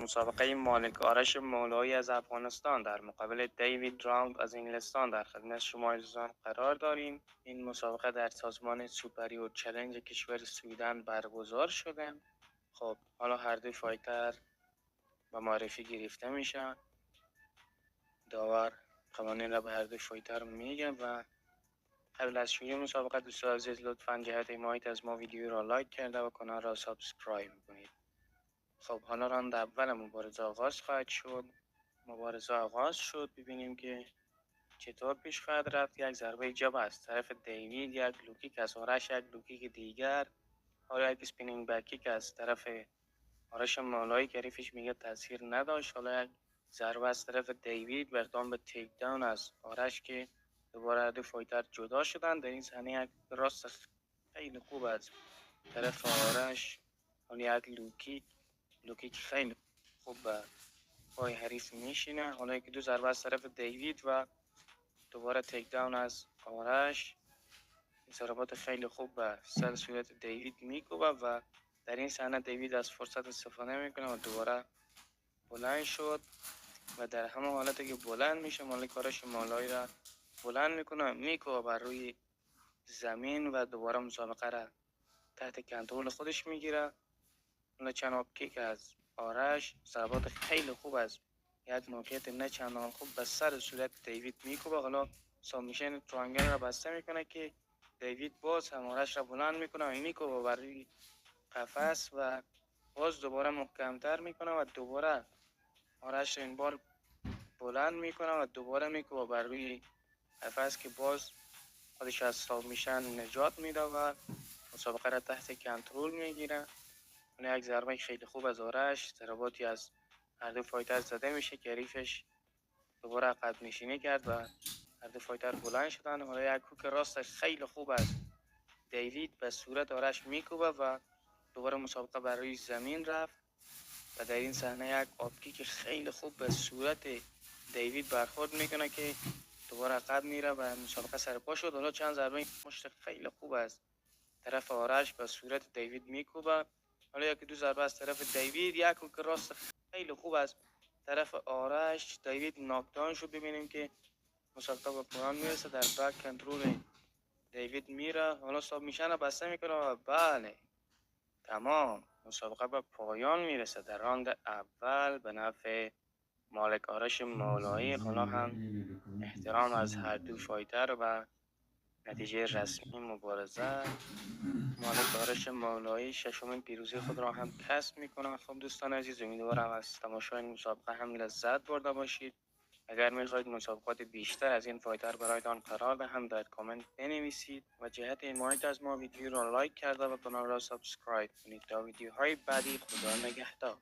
مسابقه مالک آرش مولایی از افغانستان در مقابل دیوید راند از انگلستان در خدمت شما عزیزان قرار داریم. این مسابقه در سازمان سوپریور چالش کشور سویدن برگزار شده. خب حالا هر دو فایتر به معرفی گرفته میشن. داور قوانین را به هر دو فایتر میگه و قبل از شروع مسابقه دوستان عزیز لطفاً جهت حمایت از ما ویدیو را لایک کرده و کانال را سابسکرایب کنید. خب حالا راند اول مبارزه آغاز خواهد شد. مبارزه آغاز شد. ببینیم که چطور پیش خواهد رفت. یک ضربه جب از طرف دیوید، یک لوکیک از آرش، یک لوکیک دیگر، حالا یک اسپینینگ بکیک از طرف آرش مولایی که ریفش میگه تاثیر نداشت. حالا یک ضربه از طرف دیوید و اقدام به تیک داون از آرش که دوباره دو فایتر جدا شدن. در این صحنه یک راست خیلی خوب از طرف آرش، حالا یک لوکیک خیلی خوب به پای حریف میشینه. حالا یکی دو ضربه از طرف دیوید و دوباره تیک داون از آرش. ضربات خیلی خوب به سر صورت دیوید میکوبه و در این صحنه دیوید از فرصت استفاده میکنه و دوباره بلند شد و در همه حالتی که بلند میشه مالک آرش مولایی را بلند میکنه، میکوبه بر روی زمین و دوباره مسابقه را تحت کنترل خودش میگیره. حالا چند آب کیک از آرش، ضربات خیلی خوب از یک موقعیت نه چندان خوب به سر صورت دیوید میکوبه. حالا سابمیشن ترانگل را بسته میکنه که دیوید باز هم آرش را بلند میکنه و میکوبه بر روی قفس و باز دوباره محکمتر میکنه و دوباره آرش این بار بلند میکنه و دوباره میکوبه بر روی قفس که باز خودش از سابمیشن نجات میده و مسابقه را تحت کنترل میگیره. یک ضربه خیلی خوب از آرش، ضرباتی از هر دو فایتر زده میشه که حریفش دوباره عقب نشینی کرد و هر دو فایتر بلند شدن. حالا یک کوک راستش خیلی خوب از دیوید به صورت آرش میکوبه و دوباره مسابقه بر روی زمین رفت و در این صحنه یک آبکیک خیلی خوب به صورت دیوید برخورد میکنه که دوباره عقب میره و مسابقه سرپا شد. حالا چند ضربه مشت خیلی خوب از طرف آرش به صورت دیوید میکوبه. حالا یکی دو ضربه از طرف دیوید، یک کوک راست خیلی خوب از طرف آرش. دیوید ناکداون شد. ببینیم که مسابقه به پایان میرسه. در بک کنترول دیوید میره. حالا ساب میشن بسته میکنه و بله تمام مسابقه به پایان میرسه در راند اول به نفع مالک آرش مولایی. حالا هم احترام از هر دو فایتر و نتیجه رسمی مبارزه، مالک آرش مولایی ششمین پیروزی خود را هم کسب میکنه. خب دوستان عزیز، امیدوارم از تماشای این مسابقه هم لذت برده باشید. اگر میخواید مسابقات بیشتر از این فایتر برایتان قرار دهم در کامنت بنویسید و جهت حمایت از ما ویدیو را لایک کرده و کانال را سابسکرایب کنید تا ویدیوهای بعدی. خدا نگهدار.